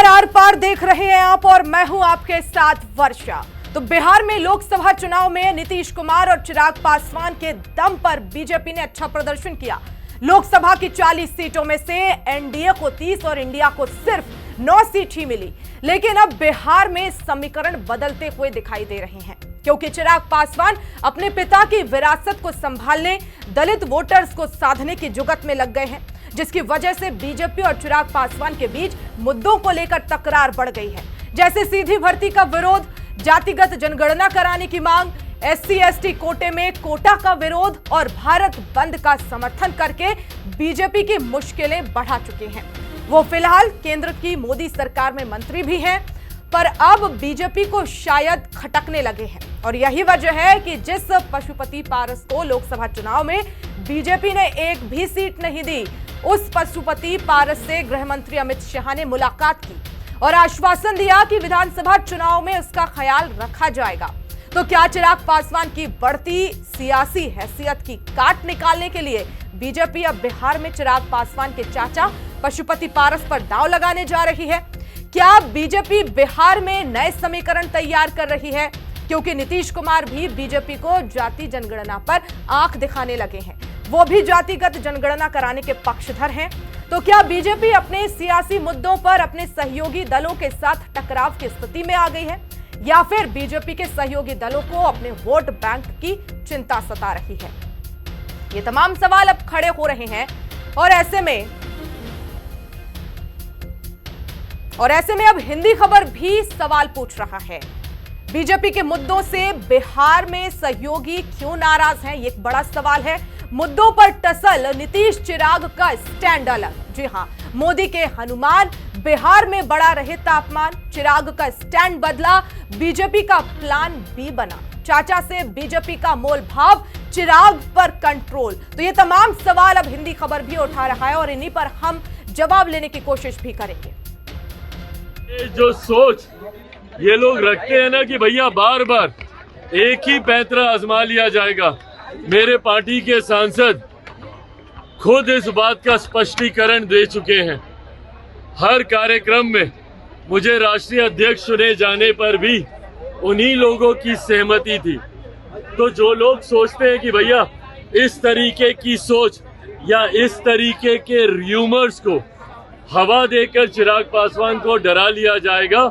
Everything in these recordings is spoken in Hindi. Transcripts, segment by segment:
नमस्कार, आर पार देख रहे हैं आप और मैं हूं आपके साथ वर्षा। तो बिहार में लोकसभा चुनाव में नीतीश कुमार और चिराग पासवान के दम पर बीजेपी ने अच्छा प्रदर्शन किया। लोकसभा की 40 सीटों में से एनडीए को 30 और इंडिया को सिर्फ 9 सीट ही मिली। लेकिन अब बिहार में समीकरण बदलते हुए दिखाई दे रहे हैं, क्योंकि चिराग पासवान अपने पिता की विरासत को संभालने, दलित वोटर्स को साधने की जुगत में लग गए हैं, जिसकी वजह से बीजेपी और चिराग पासवान के बीच मुद्दों को लेकर तकरार बढ़ गई है। जैसे सीधी भर्ती का विरोध, जातिगत जनगणना कराने की मांग, SC/ST कोटे में कोटा का विरोध और भारत बंद का समर्थन करके बीजेपी की मुश्किलें बढ़ा चुके हैं। वो फिलहाल केंद्र की मोदी सरकार में मंत्री भी हैं, पर अब बीजेपी को शायद खटकने लगे हैं। और यही वजह है कि जिस पशुपति पारस को लोकसभा चुनाव में बीजेपी ने एक भी सीट नहीं दी, उस पशुपति पारस से गृह मंत्री अमित शाह ने मुलाकात की और आश्वासन दिया कि विधानसभा चुनाव में उसका ख्याल रखा जाएगा। तो क्या चिराग पासवान की बढ़ती सियासी हैसियत की काट निकालने के लिए बीजेपी अब बिहार में चिराग पासवान के चाचा पशुपति पारस पर दांव लगाने जा रही है? क्या बीजेपी बिहार में नए समीकरण तैयार कर रही है? क्योंकि नीतीश कुमार भी बीजेपी को जाति जनगणना पर आंख दिखाने लगे हैं, वो भी जातिगत जनगणना कराने के पक्षधर हैं। तो क्या बीजेपी अपने सियासी मुद्दों पर अपने सहयोगी दलों के साथ टकराव की स्थिति में आ गई है, या फिर बीजेपी के सहयोगी दलों को अपने वोट बैंक की चिंता सता रही है? ये तमाम सवाल अब खड़े हो रहे हैं और ऐसे में अब हिंदी खबर भी सवाल पूछ रहा है। बीजेपी के मुद्दों से बिहार में सहयोगी क्यों नाराज हैं? ये एक बड़ा सवाल है। मुद्दों पर टसल नीतीश चिराग का स्टैंड अलग। जी हां, मोदी के हनुमान, बिहार में बढ़ा रहे तापमान, चिराग का स्टैंड बदला, बीजेपी का प्लान बी बना, चाचा से बीजेपी का मोल भाव, चिराग पर कंट्रोल। तो ये तमाम सवाल अब हिंदी खबर भी उठा रहा है और इन्हीं पर हम जवाब लेने की कोशिश भी करेंगे। जो सोच ये लोग रखते हैं ना कि भैया बार बार एक ही पैंतरा आजमा लिया जाएगा, मेरे पार्टी के सांसद खुद इस बात का स्पष्टीकरण दे चुके हैं। हर कार्यक्रम में मुझे राष्ट्रीय अध्यक्ष चुने जाने पर भी उन्हीं लोगों की सहमति थी। तो जो लोग सोचते हैं कि भैया इस तरीके की सोच या इस तरीके के र्यूमर्स को हवा देकर चिराग पासवान को डरा लिया जाएगा,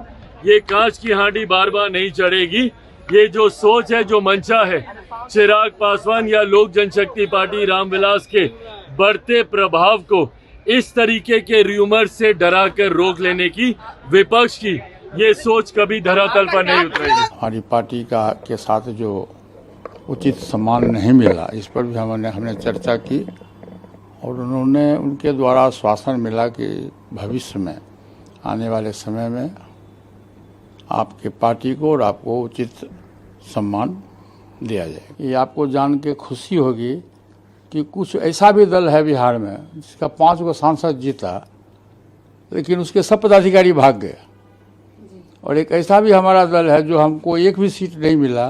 ये कांच की हांडी बार बार नहीं चढ़ेगी। ये जो सोच है, जो मंशा है चिराग पासवान या लोक जनशक्ति पार्टी रामविलास के बढ़ते प्रभाव को इस तरीके के र्यूमर से डरा कर रोक लेने की, विपक्ष की ये सोच कभी धरातल पर नहीं उतरेगी। हमारी पार्टी के साथ जो उचित सम्मान नहीं मिला, इस पर भी हमने चर्चा की और उनके द्वारा आश्वासन मिला कि भविष्य में आने वाले समय में आपके पार्टी को और आपको उचित सम्मान दिया जाएगा। ये आपको जान के खुशी होगी कि कुछ ऐसा भी दल है बिहार में जिसका 5 गो सांसद जीता, लेकिन उसके सब पदाधिकारी भाग गए। और एक ऐसा भी हमारा दल है जो हमको एक भी सीट नहीं मिला,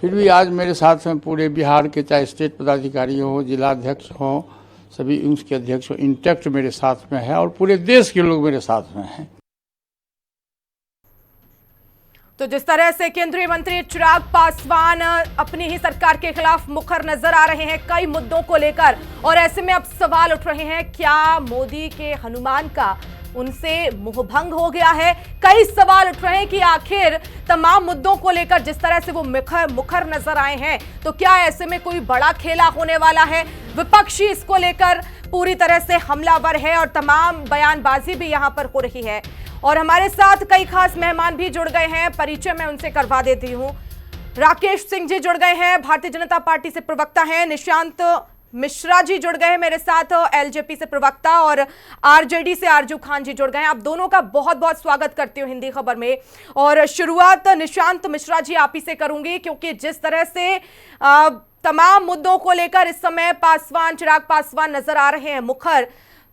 फिर भी आज मेरे साथ में पूरे बिहार के, चाहे स्टेट पदाधिकारी हो, जिला अध्यक्ष हो, सभी उसके अध्यक्ष इंटैक्ट मेरे साथ में है और पूरे देश के लोग मेरे साथ में हैं। तो जिस तरह से केंद्रीय मंत्री चिराग पासवान अपनी ही सरकार के खिलाफ मुखर नजर आ रहे हैं कई मुद्दों को लेकर, और ऐसे में अब सवाल उठ रहे हैं, क्या मोदी के हनुमान का उनसे मोहभंग हो गया है? कई सवाल उठ रहे हैं कि आखिर तमाम मुद्दों को लेकर जिस तरह से वो मुखर नजर आए हैं, तो क्या ऐसे में कोई बड़ा खेला होने वाला है? विपक्षी इसको लेकर पूरी तरह से हमलावर है और तमाम बयानबाजी भी यहां पर हो रही है। और हमारे साथ कई खास मेहमान भी जुड़ गए हैं, परिचय मैं उनसे करवा देती हूं। राकेश सिंह जी जुड़ गए हैं, भारतीय जनता पार्टी से प्रवक्ता हैं। निशांत मिश्रा जी जुड़ गए हैं मेरे साथ, LJP से प्रवक्ता, और RJD से आरजू खान जी जुड़ गए हैं। आप दोनों का बहुत बहुत स्वागत करती हूँ हिंदी खबर में। और शुरुआत निशांत मिश्रा जी आप ही से करूंगी, क्योंकि जिस तरह से तमाम मुद्दों को लेकर इस समय चिराग पासवान नजर आ रहे हैं मुखर,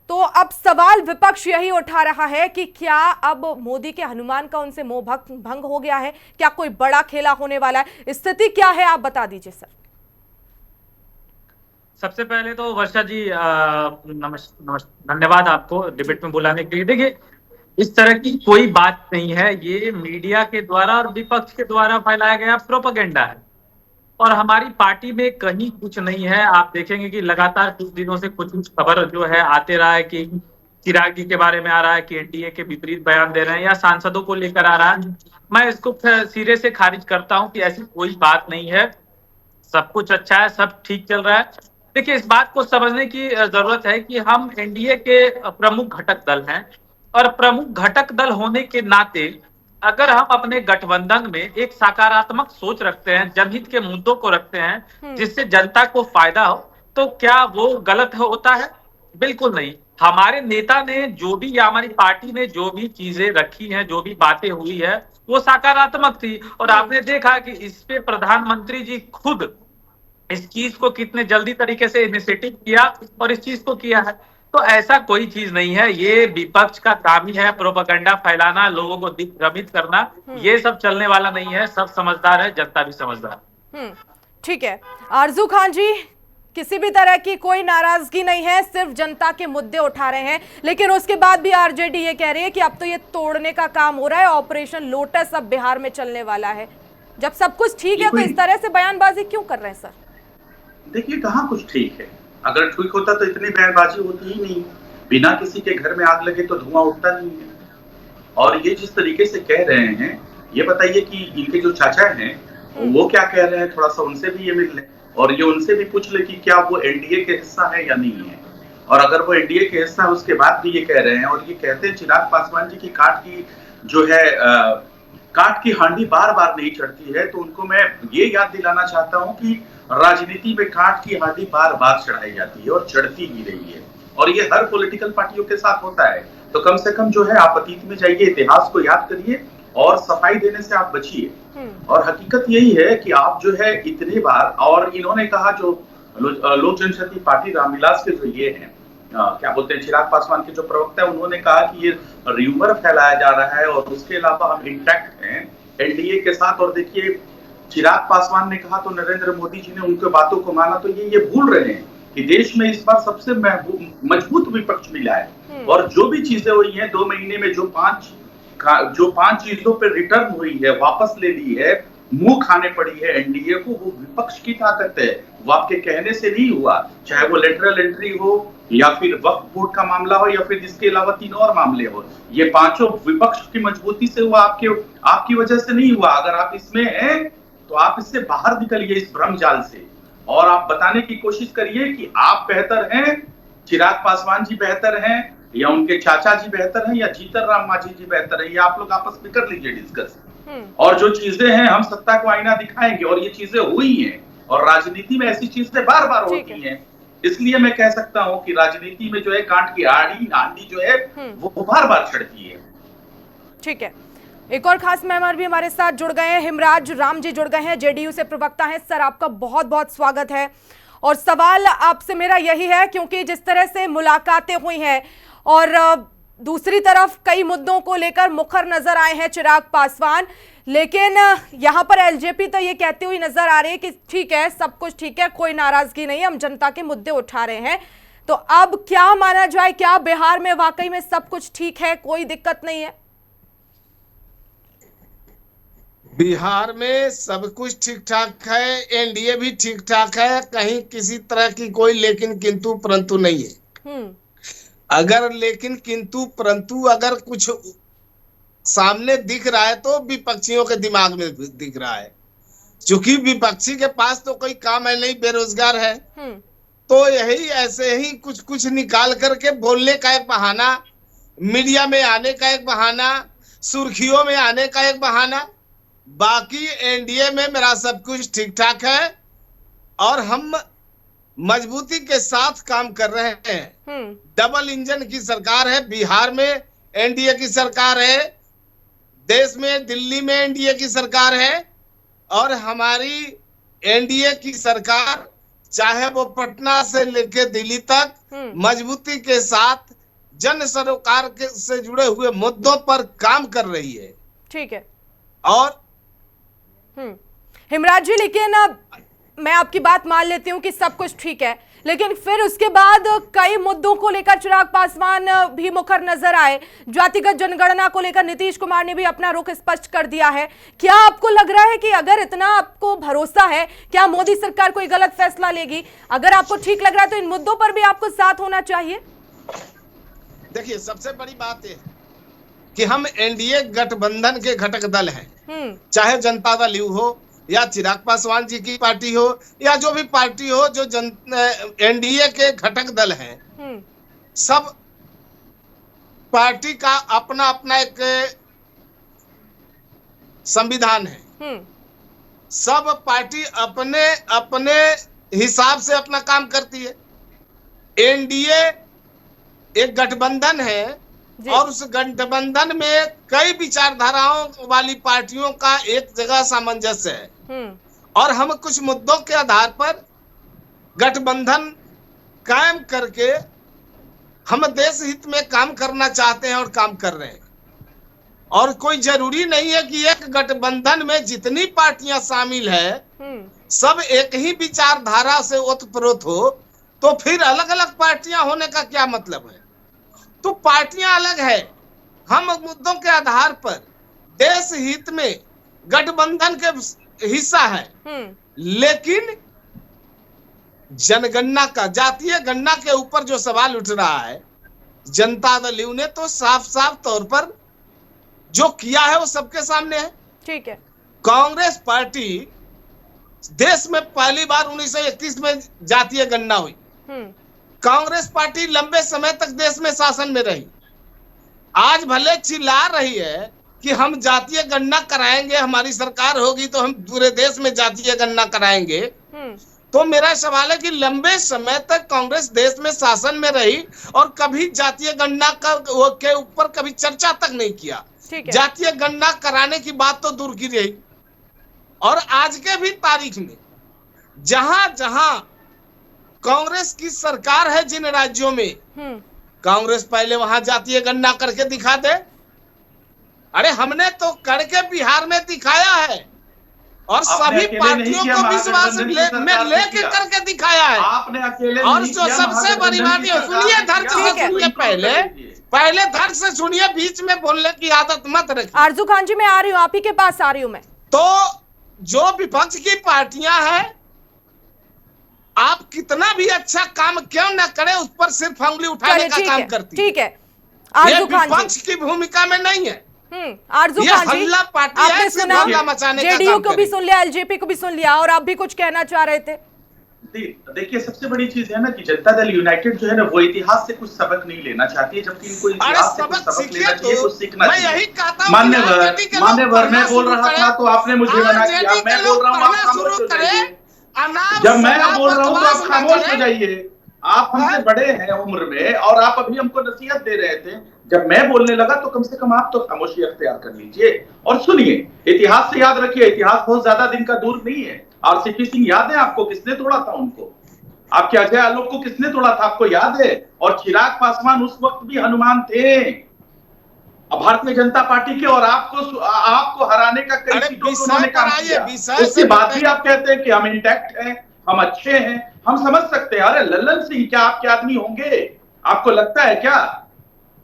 तो अब सवाल विपक्ष यही उठा रहा है कि क्या अब मोदी के हनुमान का उनसे मोह भंग हो गया है? क्या कोई बड़ा खेला होने वाला है? स्थिति क्या है, आप बता दीजिए सर। सबसे पहले तो वर्षा जी धन्यवाद आपको डिबेट में बुलाने के लिए। देखिए, इस तरह की कोई बात नहीं है। ये मीडिया के द्वारा और विपक्ष के द्वारा फैलाया गया प्रोपेगेंडा है और हमारी पार्टी में कहीं कुछ नहीं है। आप देखेंगे कि लगातार कुछ दिनों से कुछ खबर जो है आते रहा है कि चिराग जी के बारे में आ रहा है कि एनडीए के विपरीत बयान दे रहे हैं या सांसदों को लेकर आ रहा है। मैं इसको सिरे से खारिज करता हूं कि ऐसी कोई बात नहीं है। सब कुछ अच्छा है, सब ठीक चल रहा है। देखिए, इस बात को समझने की जरूरत है कि हम एनडीए के प्रमुख घटक दल हैं और प्रमुख घटक दल होने के नाते अगर हम अपने गठबंधन में एक सकारात्मक सोच रखते हैं, जनहित के मुद्दों को रखते हैं जिससे जनता को फायदा हो, तो क्या वो गलत होता है? बिल्कुल नहीं। हमारे नेता ने जो भी या हमारी पार्टी ने जो भी चीजें रखी हैं, जो भी बातें हुई है, वो सकारात्मक थी और आपने देखा कि इस पे प्रधानमंत्री जी खुद इस चीज को कितने जल्दी तरीके से इनिशिएटिव किया और इस चीज को किया है। तो ऐसा कोई चीज नहीं है, ये विपक्ष का काम ही है प्रोपेगेंडा फैलाना, लोगों को दिग्भ्रमित करना। ये सब चलने वाला नहीं है। सब समझदार है, जनता भी समझदार। ठीक है आरजू खान जी, किसी भी तरह की कोई नाराजगी नहीं है, सिर्फ जनता के मुद्दे उठा रहे हैं, लेकिन उसके बाद भी आरजेडी ये कह रही है कि अब तो ये तोड़ने का काम हो रहा है, ऑपरेशन लोटस अब बिहार में चलने वाला है। जब सब कुछ ठीक है तो इस तरह से बयानबाजी क्यों कर रहे हैं सर? देखिए, कहाँ कुछ ठीक है। अगर ठीक होता तो इतनी बयानबाजी होती ही नहीं। बिना किसी के घर में आग लगे तो धुआं उठता नहीं है। और ये जिस तरीके से कह रहे हैं, ये बताइए कि इनके जो चाचा हैं वो क्या कह रहे हैं, थोड़ा सा उनसे भी ये मिल ले और ये उनसे भी पूछ ले कि क्या वो एनडीए के हिस्सा है या नहीं है। और अगर वो एनडीए के हिस्सा है उसके बाद भी ये कह रहे हैं और ये कहते हैं चिराग पासवान जी की काट की जो है काट की हांडी बार बार नहीं चढ़ती है, तो उनको मैं ये याद दिलाना चाहता हूँ कि राजनीति में काट की हांडी बार बार चढ़ाई जाती है और चढ़ती ही रही है और ये हर पॉलिटिकल पार्टियों के साथ होता है। तो कम से कम जो है आप अतीत में जाइए, इतिहास को याद करिए और सफाई देने से आप बचिए। और हकीकत यही है कि आप जो है इतनी बार, और इन्होंने कहा जो लोक जनशक्ति पार्टी रामविलास के जो ये हैं क्या बोलते हैं चिराग पासवान के जो प्रवक्ता है, उन्होंने कहा कि ये र्यूमर फैलाया जा रहा है और उसके अलावा हम इंटैक्ट हैं एनडीए के साथ। और देखिए, चिराग पासवान ने कहा तो नरेंद्र मोदी जी ने उनके बातों को माना, तो ये भूल रहे हैं कि देश में इस बार सबसे मजबूत विपक्ष मिला है और जो भी चीजें हुई हैं 2 महीने में, जो पांच चीजों पे रिटर्न हुई है, वापस ले ली है, मुंह खाने पड़ी है एनडीए को, वो विपक्ष की ताकत है। वो आपके कहने से नहीं हुआ, चाहे वो लेटरल एंट्री हो या फिर वक्फ बोर्ड का मामला हो या फिर इसके अलावा 3 और मामले हो, ये पांचों विपक्ष की मजबूती से हुआ, आपकी वजह से नहीं हुआ। अगर आप इसमें हैं तो आप इससे बाहर निकलिए, इस भ्रम जाल से, और आप बताने की कोशिश करिए कि आप बेहतर हैं, चिराग पासवान जी बेहतर हैं या उनके चाचा जी बेहतर हैं या जीतन राम मांझी जी बेहतर है। ये आप लोग आपस में कर लीजिए डिस्कस। और जो चीजें हैं हम सत्ता को आईना दिखाएंगे और ये चीजें हुई हैं और राजनीति में ऐसी चीजें बार बार होती हैं, इसलिए मैं कह सकता हूं कि राजनीति में जो है कांट की हांडी जो है वो बार बार चढ़ती है। ठीक है, एक और खास मेहमान भी हमारे साथ जुड़ गए हैं, हिमराज राम जी जुड़ गए हैं, जेडीयू से प्रवक्ता हैं। सर, आपका बहुत बहुत स्वागत है और सवाल आपसे मेरा यही है, क्योंकि जिस तरह से मुलाकातें हुई हैं और दूसरी तरफ कई मुद्दों को लेकर मुखर नजर आए हैं चिराग पासवान, लेकिन यहाँ पर एलजेपी तो ये कहती हुई नजर आ रही है कि ठीक है, सब कुछ ठीक है, कोई नाराजगी नहीं, हम जनता के मुद्दे उठा रहे हैं। तो अब क्या माना जाए, क्या बिहार में वाकई में सब कुछ ठीक है, कोई दिक्कत नहीं है? बिहार में सब कुछ ठीक ठाक है, एनडीए भी ठीक ठाक है, कहीं किसी तरह की कोई लेकिन किंतु परंतु नहीं है। अगर लेकिन किंतु परंतु अगर कुछ सामने दिख रहा है तो विपक्षियों के दिमाग में दिख रहा है, क्योंकि विपक्षी के पास तो कोई काम है नहीं, बेरोजगार है, तो यही ऐसे ही कुछ कुछ निकाल करके बोलने का एक बहाना, मीडिया में आने का एक बहाना, सुर्खियों में आने का एक बहाना। बाकी एनडीए में मेरा सब कुछ ठीक ठाक है और हम मजबूती के साथ काम कर रहे हैं। डबल इंजन की सरकार है, बिहार में एनडीए की सरकार है, देश में दिल्ली में एनडीए की सरकार है और हमारी एनडीए की सरकार चाहे वो पटना से लेकर दिल्ली तक मजबूती के साथ जन सरोकार से जुड़े हुए मुद्दों पर काम कर रही है। ठीक है। और हिमराज जी, लेकिन मैं आपकी बात मान लेती हूँ कि सब कुछ ठीक है, लेकिन फिर उसके बाद कई मुद्दों को लेकर चिराग पासवान भी मुखर नजर आए। जातिगत जनगणना को लेकर नीतीश कुमार ने भी अपना रुख स्पष्ट कर दिया है। क्या आपको लग रहा है कि अगर इतना आपको भरोसा है, क्या मोदी सरकार कोई गलत फैसला लेगी? अगर आपको ठीक लग रहा है तो इन मुद्दों पर भी आपको साथ होना चाहिए। देखिए, सबसे बड़ी बात है कि हम एनडीए गठबंधन के घटक दल हैं, चाहे जनता दल यू हो या चिराग पासवान जी की पार्टी हो या जो भी पार्टी हो जो एनडीए के घटक दल हैं। सब पार्टी का अपना अपना एक संविधान है। सब पार्टी अपने अपने हिसाब से अपना काम करती है। एनडीए एक गठबंधन है और उस गठबंधन में कई विचारधाराओं वाली पार्टियों का एक जगह सामंजस्य है और हम कुछ मुद्दों के आधार पर गठबंधन कायम करके हम देश हित में काम करना चाहते हैं और काम कर रहे हैं। और कोई जरूरी नहीं है कि एक गठबंधन में जितनी पार्टियां शामिल है सब एक ही विचारधारा से ओतप्रोत हो, तो फिर अलग अलग पार्टियां होने का क्या मतलब है? तो पार्टियां अलग है, हम मुद्दों के आधार पर देश हित में गठबंधन के हिस्सा है। लेकिन जनगणना का, जातीय गणना के ऊपर जो सवाल उठ रहा है, जनता दल यू ने तो साफ साफ तौर पर जो किया है वो सबके सामने है। ठीक है। कांग्रेस पार्टी देश में पहली बार 1931 में जातीय गणना हुई। कांग्रेस पार्टी लंबे समय तक देश में शासन में रही। आज भले चिल्ला रही है कि हम जातीय गणना कराएंगे, हमारी सरकार होगी तो हम पूरे देश में जातीय गणना कराएंगे। तो मेरा सवाल है कि लंबे समय तक कांग्रेस देश में शासन में रही और कभी जातीय गणना के ऊपर कभी चर्चा तक नहीं किया। जातीय गणना कराने की बात तो दूर की रही। और आज के भी तारीख में जहां जहां कांग्रेस की सरकार है, जिन राज्यों में कांग्रेस पहले वहां जातीय गणना करके दिखा दे। अरे हमने तो करके बिहार में दिखाया है और सभी पार्टियों को विश्वास में लेके करके दिखाया है। आपने अकेले और जो सबसे बड़ी बात है, सुनिए धैर्य से सुनिए, पहले धैर्य से सुनिए, बीच में बोलने की आदत मत रखिए। आरजू खान जी, मैं आ रही हूँ, आप ही के पास आ रही हूँ मैं। तो जो विपक्ष की पार्टियां हैं, आप कितना भी अच्छा काम क्यों ना करें, उस पर सिर्फ उंगली उठाने का काम करती है। ठीक है, आरजू खान जी विपक्ष की भूमिका में नहीं है। आरजू खान जी, आपने सुना, जेडीयू को भी सुन लिया, एलजेपी को भी सुन लिया, और आप भी कुछ कहना चाह रहे थे। देखिए, सबसे बड़ी चीज है ना कि जनता दल यूनाइटेड जो है ना, वो इतिहास से कुछ सबक नहीं लेना चाहती है, जबकि इनको इतिहास से कुछ सबक लेना चाहिए, कुछ सीखना चाहिए। मान्यवर, मैं बोल रहा था तो आपने मुझे मना किया। मैं बोल रहा हूँ, आप खामोश हो जाइए। जब मैं बोल रहा हूँ तो आप खामोश हो जाइए। आप हमसे बड़े हैं उम्र में और आप अभी हमको नसीहत दे रहे थे। जब मैं बोलने लगा तो कम से कम आप तो खामोशी अख्तियार कर लीजिए और सुनिए। इतिहास से याद रखिए, इतिहास बहुत ज्यादा दिन का दूर नहीं है। और सीपी सिंह याद है आपको, किसने तोड़ा था उनको? आपके अजय आलोक को किसने तोड़ा था, आपको याद है? और चिराग पासवान उस वक्त भी हनुमान थे भारतीय जनता पार्टी के, और आपको हराने का कई चीजों को उन्होंने काम किया। उसके बाद भी आप कहते हैं कि हम इंटैक्ट हैं, हम अच्छे हैं। हम समझ सकते हैं। अरे लल्लन सिंह क्या आपके आदमी होंगे? आपको लगता है क्या?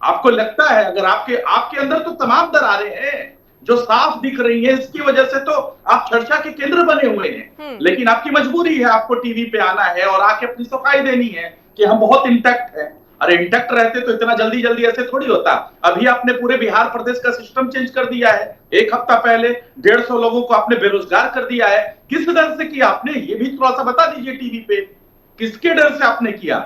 आपको लगता है? अगर आपके अंदर तो तमाम दरारें हैं जो साफ दिख रही है, इसकी वजह से तो आप चर्चा के केंद्र बने हुए हैं। लेकिन आपकी मजबूरी है, आपको टीवी पे आना है और आके अपनी सफाई देनी है कि हम बहुत इंटैक्ट हैं। अरे इंटैक्ट रहते तो इतना जल्दी जल्दी ऐसे थोड़ी होता। अभी आपने पूरे बिहार प्रदेश का सिस्टम चेंज कर दिया है। एक हफ्ता पहले 150 लोगों को आपने बेरोजगार कर दिया है। किस डर से किया आपने, ये भी थोड़ा सा बता दीजिए टीवी पे। किसके डर से आपने किया?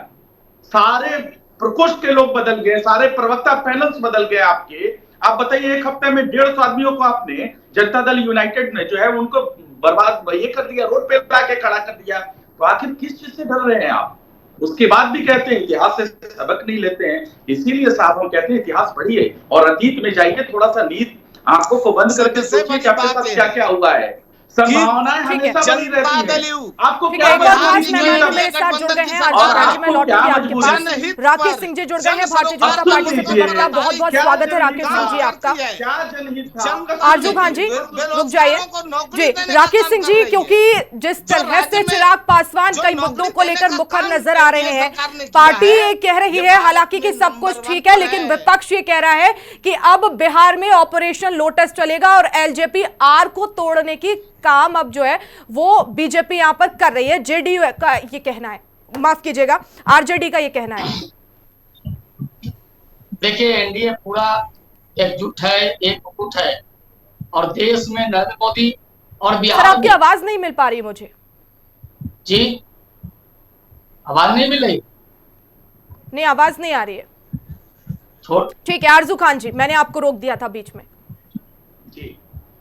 सारे प्रकोष्ठ के लोग बदल गए, सारे प्रवक्ता पैनल्स बदल गए आपके। आप बताइए, एक हफ्ते में 150 आदमियों को आपने, जनता दल यूनाइटेड ने जो है उनको बर्बाद ये कर दिया, रोड पे लाके खड़ा कर दिया। तो आखिर किस चीज से डर रहे हैं आप? उसके बाद भी कहते हैं इतिहास से सबक नहीं लेते हैं। इसीलिए साहब हम कहते हैं इतिहास पढ़िए और अतीत में जाइए, थोड़ा सा नींद आंखों को बंद करके सोचिए कि आपके साथ क्या क्या हुआ है। संभावनाएं हमेशा बनी रहती हैं। आपको क्या मेरे साथ जुड़ गए हैं मैं लौटूंगी आपके पास। राकेश सिंह जी जुड़ गए हैं भारतीय जनता पार्टी से प्रवक्ता। बहुत बहुत स्वागत है राकेश सिंह जी आपका। आरजू खान जी रुक जाइए जी। राकेश सिंह जी, क्योंकि जिस तरह से चिराग पासवान कई मुद्दों को लेकर मुखर नजर आ रहे हैं, पार्टी ये कह रही है हालांकि कि सब कुछ ठीक है, लेकिन विपक्ष ये कह रहा है कि अब बिहार में ऑपरेशन लोटस चलेगा और एलजेपी आर को तोड़ने की काम अब जो है वो बीजेपी यहां पर कर रही है। जेडीयू का ये कहना है, माफ कीजिएगा आरजेडी का ये कहना है। देखिए, एनडीए पूरा एकजुट है, एकजुट है और देश में नरेंद्र मोदी और बिहार। सर आपकी आवाज नहीं मिल पा रही मुझे जी। आवाज नहीं मिल रही? नहीं, आवाज नहीं आ रही है। ठीक है आरजू खान जी, मैंने आपको रोक दिया था बीच में जी।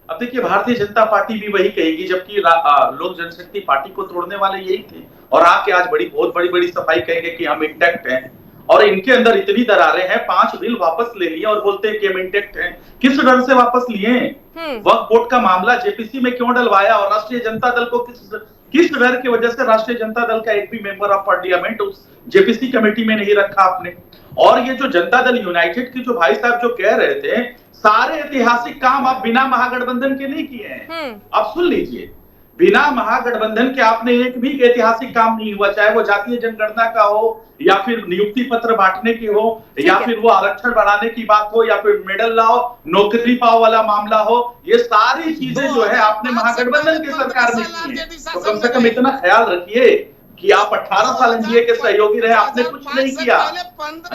अब देखिए, भारतीय जनता पार्टी भी वही कहेगी, जबकि लोक जनशक्ति पार्टी को तोड़ने वाले यही थे और आके आज बहुत बड़ी सफाई कहेंगे कि हम इंटैक्ट हैं। और इनके अंदर इतनी दरारें हैं, 5 बिल वापस ले लिए और बोलते हैं कि हम इंटैक्ट हैं। किस डर से वापस लिए? वक्फ बोर्ड का मामला जेपीसी में क्यों डलवाया और राष्ट्रीय जनता दल को किस डर की वजह से राष्ट्रीय जनता दल का एक भी मेंबर ऑफ पार्लियामेंट उस जेपीसी कमेटी में नहीं रखा आपने? और ये जो जनता दल यूनाइटेड की जो भाई साहब जो कह रहे थे, सारे ऐतिहासिक काम आप बिना महागठबंधन के नहीं किए हैं। आप सुन लीजिए, बिना महागठबंधन के आपने एक भी ऐतिहासिक काम नहीं हुआ, चाहे वो जातीय जनगणना का हो या फिर नियुक्ति पत्र बांटने की हो या फिर वो आरक्षण बढ़ाने की बात हो या फिर मेडल लाओ, नौकरी पाओ वाला मामला हो। ये सारी चीजें जो है आपने महागठबंधन की सरकार में की है। तो कम से कम इतना ख्याल रखिए कि आप 18 साल एनडीए के सहयोगी रहे, आपने कुछ नहीं किया।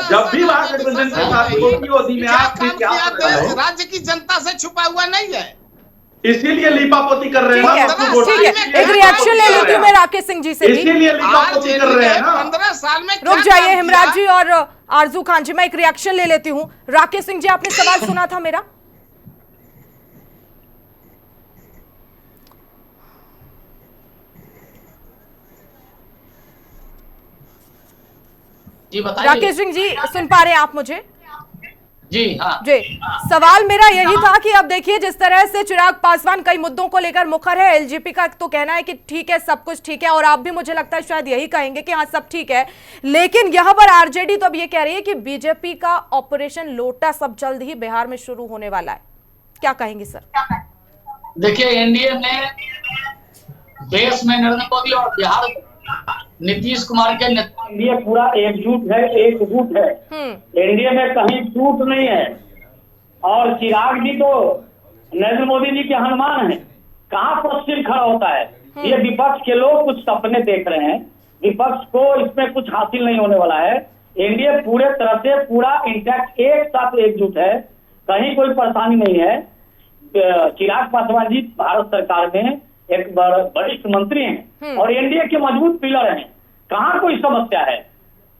जब भी महागठबंधन के साथ में आपने क्या राज्य की जनता से छुपा हुआ नहीं है, इसीलिए लीपापोती कर रहे हैं। ठीक है, एक रिएक्शन ले लेती हूँ मैं राकेश सिंह जी से भी। इसीलिए लीपापोती कर रहे हैं ना। 15 साल में रुक जाइए हिमराज जी और आरजू खान जी, मैं एक रिएक्शन ले लेती हूँ। राकेश सिंह जी, आपने सवाल सुना था मेरा? जी बताइए। राकेश सिंह जी सुन पा रहे हैं आप मुझे? जी हाँ जी, सवाल मेरा यही था कि अब देखिए जिस तरह से चिराग पासवान कई मुद्दों को लेकर मुखर है, एलजेपी का तो कहना है कि ठीक है सब कुछ ठीक है और आप भी मुझे लगता है शायद यही कहेंगे कि हाँ सब ठीक है, लेकिन यहां पर आरजेडी तो अब ये कह रही है कि बीजेपी का ऑपरेशन लोटस अब जल्द ही बिहार में शुरू होने वाला है। क्या कहेंगे सर? देखिए, एनडीए ने देश में नरेंद्र मोदी और बिहार नीतीश कुमार के एनडीए पूरा एकजुट है। एनडीए में कहीं टूट नहीं है और चिराग जी तो नरेंद्र मोदी जी के हनुमान हैं, कहाँ पश्चिम खड़ा होता है। ये विपक्ष के लोग कुछ सपने देख रहे हैं, विपक्ष को इसमें कुछ हासिल नहीं होने वाला है। एनडीए पूरे तरह से पूरा इंटैक्ट एक साथ एकजुट है, कहीं कोई परेशानी नहीं है। चिराग पासवान जी भारत सरकार में एक वरिष्ठ मंत्री हैं और एनडीए के मजबूत पिलर हैं, कहाँ कोई समस्या है।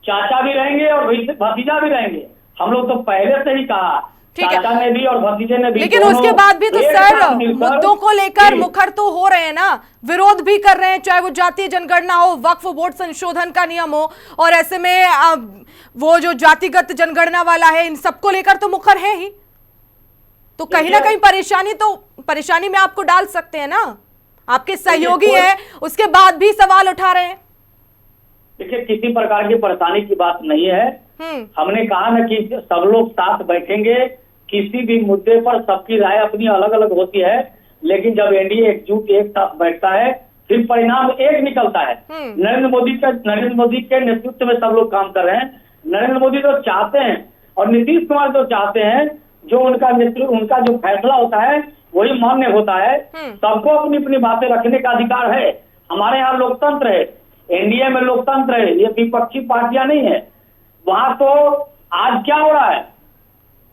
चाचा भी रहेंगे और भतीजा भी रहेंगे, हम लोग तो पहले से ही कहा, चाचा ने भी और भतीजे ने भी। लेकिन उसके बाद भी तो सर मुद्दों को लेकर मुखर तो हो रहे हैं ना, विरोध भी कर रहे हैं, चाहे वो जातीय जनगणना हो, वक्फ बोर्ड संशोधन का नियम हो, और ऐसे में वो जो जातिगत जनगणना वाला है, इन सबको लेकर तो मुखर है ही। तो कहीं ना कहीं परेशानी में आपको डाल सकते हैं ना, आपके सहयोगी है, उसके बाद भी सवाल उठा रहे हैं। देखिए, किसी प्रकार की परेशानी की बात नहीं है। हमने कहा ना कि सब लोग साथ बैठेंगे, किसी भी मुद्दे पर सबकी राय अपनी अलग अलग होती है, लेकिन जब एनडीए एकजुट एक साथ बैठता है फिर परिणाम एक निकलता है। नरेंद्र मोदी के नेतृत्व में सब लोग काम कर रहे हैं। नरेंद्र मोदी तो चाहते हैं और नीतीश कुमार तो चाहते हैं, जो उनका जो फैसला होता है वही मान्य होता है। सबको अपनी अपनी बातें रखने का अधिकार है। हमारे यहाँ लोकतंत्र है, एनडीए में लोकतंत्र है, ये विपक्षी पार्टियां नहीं है। वहां तो आज क्या हो रहा है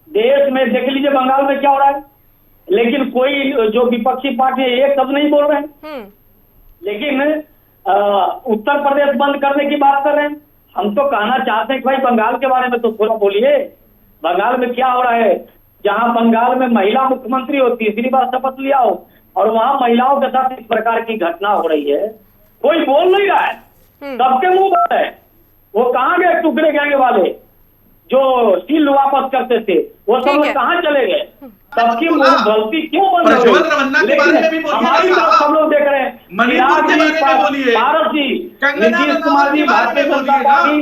देश में, देख लीजिए बंगाल में क्या हो रहा है, लेकिन कोई जो विपक्षी पार्टी है एक शब्द नहीं बोल रहे हैं। लेकिन उत्तर प्रदेश बंद करने की बात कर रहे हैं। हम तो कहना चाहते हैं कि भाई बंगाल के बारे में तो थोड़ा बोलिए, बंगाल में क्या हो रहा है, जहां बंगाल में महिला मुख्यमंत्री हो, तीसरी बार शपथ लिया हो और वहां महिलाओं के साथ इस प्रकार की घटना हो रही है, कोई बोल नहीं रहा है, सबके मुंह बंद है। वो कहां गए टुकड़े गैंग वाले, जो सील वापस करते थे वो सब लोग कहाँ चले गए? सबकी गलती क्यों बन रही है? हमारी तरफ सब लोग देख रहे हैं, पारस जी, नीतीश कुमार जी, भारतीय जनता पार्टी,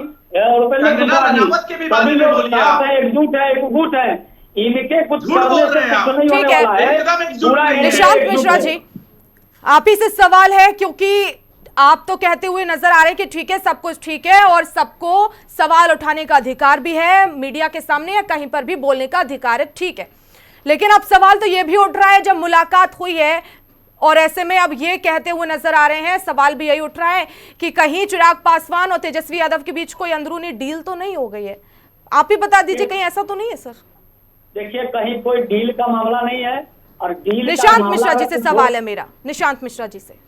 उपेंद्र सभी लोग साथ है, एकजुट है, एकजुट है। इनके कुछ करने से कुछ नहीं होने वाला है। निशांत मिश्रा जी, आप ही से सवाल है, क्योंकि आप तो कहते हुए नजर आ रहे हैं कि ठीक है, सब कुछ ठीक है और सबको सवाल उठाने का अधिकार भी है, मीडिया के सामने या कहीं पर भी बोलने का अधिकार है, ठीक है, लेकिन अब सवाल तो ये भी उठ रहा है जब मुलाकात हुई है और ऐसे में अब ये कहते हुए नजर आ रहे हैं, सवाल भी यही उठ रहा है कि कहीं चिराग पासवान और तेजस्वी यादव के बीच कोई अंदरूनी डील तो नहीं हो गई है। आप ही बता दीजिए, कहीं ऐसा तो नहीं है? सर देखिए, कहीं कोई डील का मामला नहीं है और डील निशांत मिश्रा जी से सवाल है मेरा, निशांत मिश्रा जी से।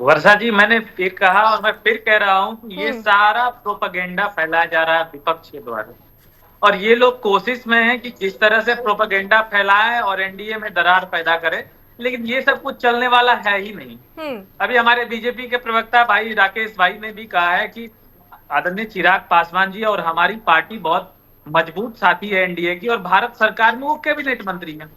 वर्षा जी, मैंने फिर कहा और मैं फिर कह रहा हूं कि ये सारा प्रोपेगेंडा फैलाया जा रहा है विपक्ष के द्वारा, और ये लोग कोशिश में है कि किस तरह से प्रोपेगेंडा फैलाए और एनडीए में दरार पैदा करे, लेकिन ये सब कुछ चलने वाला है ही नहीं। अभी हमारे बीजेपी के प्रवक्ता भाई राकेश भाई ने भी कहा है कि आदरणीय चिराग पासवान जी और हमारी पार्टी बहुत मजबूत साथी है एनडीए की, और भारत सरकार में वो कैबिनेट मंत्री हैं।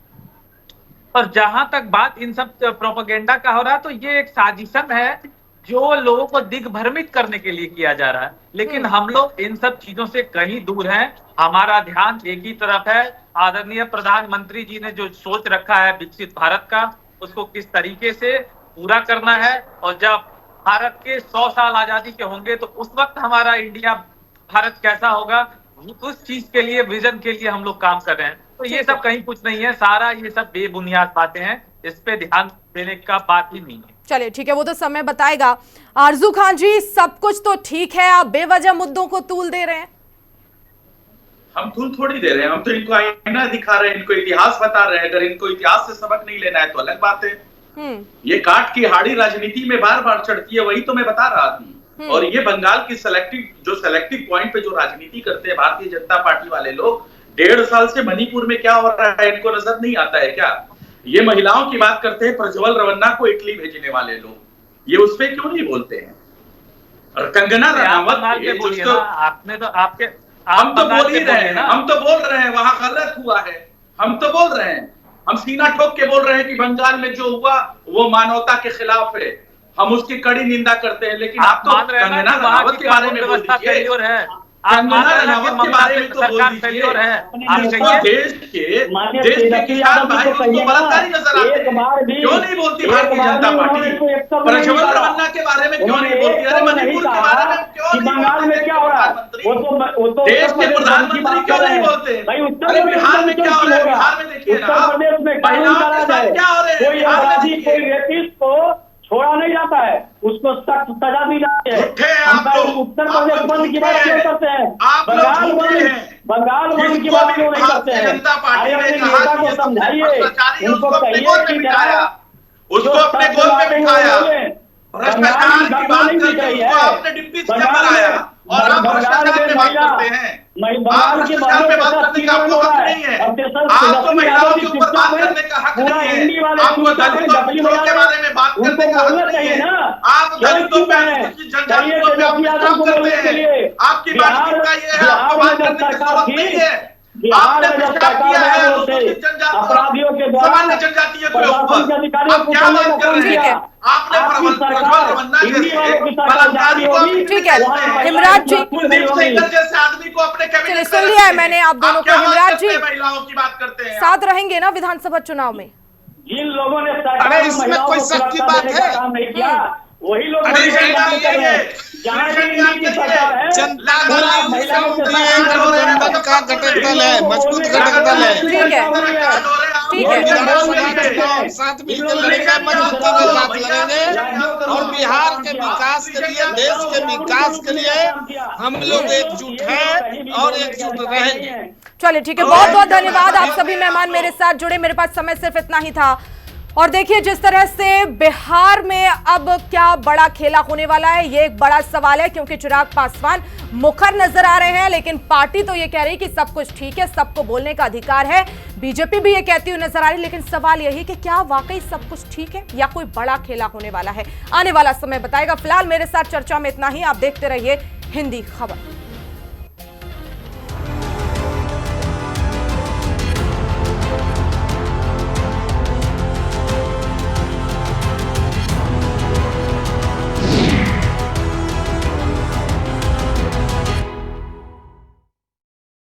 और जहां तक बात इन सब प्रोपेगेंडा का हो रहा है, तो ये एक साजिशन है जो लोगों को दिग्भ्रमित करने के लिए किया जा रहा है, लेकिन हम लोग इन सब चीजों से कहीं दूर हैं। हमारा ध्यान एक ही तरफ है, आदरणीय प्रधानमंत्री जी ने जो सोच रखा है विकसित भारत का, उसको किस तरीके से पूरा करना है, और जब भारत के 100 साल आजादी के होंगे तो उस वक्त हमारा इंडिया भारत कैसा होगा, उस चीज के लिए, विजन के लिए हम लोग काम कर रहे हैं। तो ये सब कहीं कुछ नहीं है, सारा ये सब बेबुनियाद बातें हैं, इस पे ध्यान देने का बात ही नहीं है। चलिए ठीक है, वो तो समय बताएगा। आरजू खान जी, सब कुछ तो ठीक है, आप बेवजह मुद्दों को तूल दे रहे हैं। हम तूल थोड़ी दे रहे हैं, हम तो इनको आईना दिखा रहे हैं, इनको इतिहास बता रहे हैं। अगर इनको इतिहास से सबक नहीं लेना है तो अलग बात है। ये काट की हाड़ी राजनीति में बार बार चढ़ती है, वही तो मैं बता रहा थी। और ये बंगाल की सेलेक्टिव पॉइंट पे जो राजनीति करते हैं भारतीय जनता पार्टी वाले लोग, 1.5 साल से मणिपुर में क्या हो रहा है इनको नजर नहीं आता है क्या? ये महिलाओं की बात करते हैं, प्रज्वल रवन्ना को इटली भेजने वाले लोग, ये उस पे क्यों नहीं बोलते हैं? और कंगना रनावत, आपने तो आपके हम तो बोल ही रहे हैं, हम तो बोल रहे हैं वहां गलत हुआ है, हम तो बोल रहे हैं, हम सीना ठोक के बोल रहे हैं कि बंगाल में जो हुआ वो मानवता के खिलाफ है, हम उसकी कड़ी निंदा करते हैं। लेकिन आप तो कंगना रनावत के बारे में बोल दीजिए, कंगना रनावत के बारे में तो बोल दीजिए। देश के किसान भाई उनको बलात्कारी नजर आते हैं, क्यों नहीं बोलती भारतीय जनता पार्टी? प्रज्वल रवन्ना के बारे में क्यों नहीं बोलती? अरे मणिपुर के बारे में क्यों नहीं बोलती? क्या हो रहा है? देश के प्रधानमंत्री क्यों नहीं बोलते? अरे बिहार में क्या हो रहा है? बिहार में देखिए ना, महिलाओं के साथ क्या हो रहा है? छोड़ा नहीं जाता है, उसको सख्त सजा दी जाती है। उत्तर प्रदेश बंद की बात क्यों करते हैं? बंगाल बंद की बात क्यों नहीं करते हैं? नेता को समझाइए, उनको कहिए उसको अपने गोल पे बिठाया, भ्रष्टाचार की बात करके उसको आपने डिप्टी सीएम बनाया, और आप भ्रष्टाचार पे बात करते हैं। आप भ्रष्टाचार पे बात करने का आपको हक नहीं है, आपको महिलाओं के ऊपर बात करने का हक नहीं है, आपको दलितों के बारे में बात करने का हक नहीं है, आप दलितों पे अनुसूचित जनजातियों पे अपने काम करते हैं। आपकी बातचीत का ये है, आपको बात करने की जरूरत नहीं है। आपने भ्रष्टाचार किया है अनुसूचित जनजातियों, सामान्य जनजातियों के ऊपर, आप क्या बात कर रहे हैं? आपने प्रज्वल रवन्ना जैसे ठीक है, हिमराज जी कुलदीप सेंगर जैसे आदमी को अपने कैबिनेट सुन लिया है मैंने आप दोनों को। हिमराज जी महिलाओं की बात करते हैं, साथ रहेंगे ना विधानसभा चुनाव में? जिन लोगों ने सरकार इसमें कोई शक की बात है? काम नहीं किया, वही लोग का घटक है, मजबूत घटक दल है। ठीक है, ठीक है, साथ मिलकर लड़ेंगे, मजबूत साथ लड़ेंगे, और बिहार के विकास के लिए, देश के विकास के लिए हम लोग एकजुट हैं और एकजुट रहेंगे। चलिए ठीक है, बहुत बहुत धन्यवाद आप सभी मेहमान मेरे साथ जुड़े। मेरे पास समय सिर्फ इतना ही था। और देखिए जिस तरह से बिहार में अब क्या बड़ा खेला होने वाला है, ये एक बड़ा सवाल है, क्योंकि चिराग पासवान मुखर नजर आ रहे हैं, लेकिन पार्टी तो ये कह रही कि सब कुछ ठीक है, सबको बोलने का अधिकार है। बीजेपी भी ये कहती हुई नजर आ रही, लेकिन सवाल यही कि क्या वाकई सब कुछ ठीक है या कोई बड़ा खेला होने वाला है? आने वाला समय बताएगा। फिलहाल मेरे साथ चर्चा में इतना ही। आप देखते रहिए हिंदी खबर।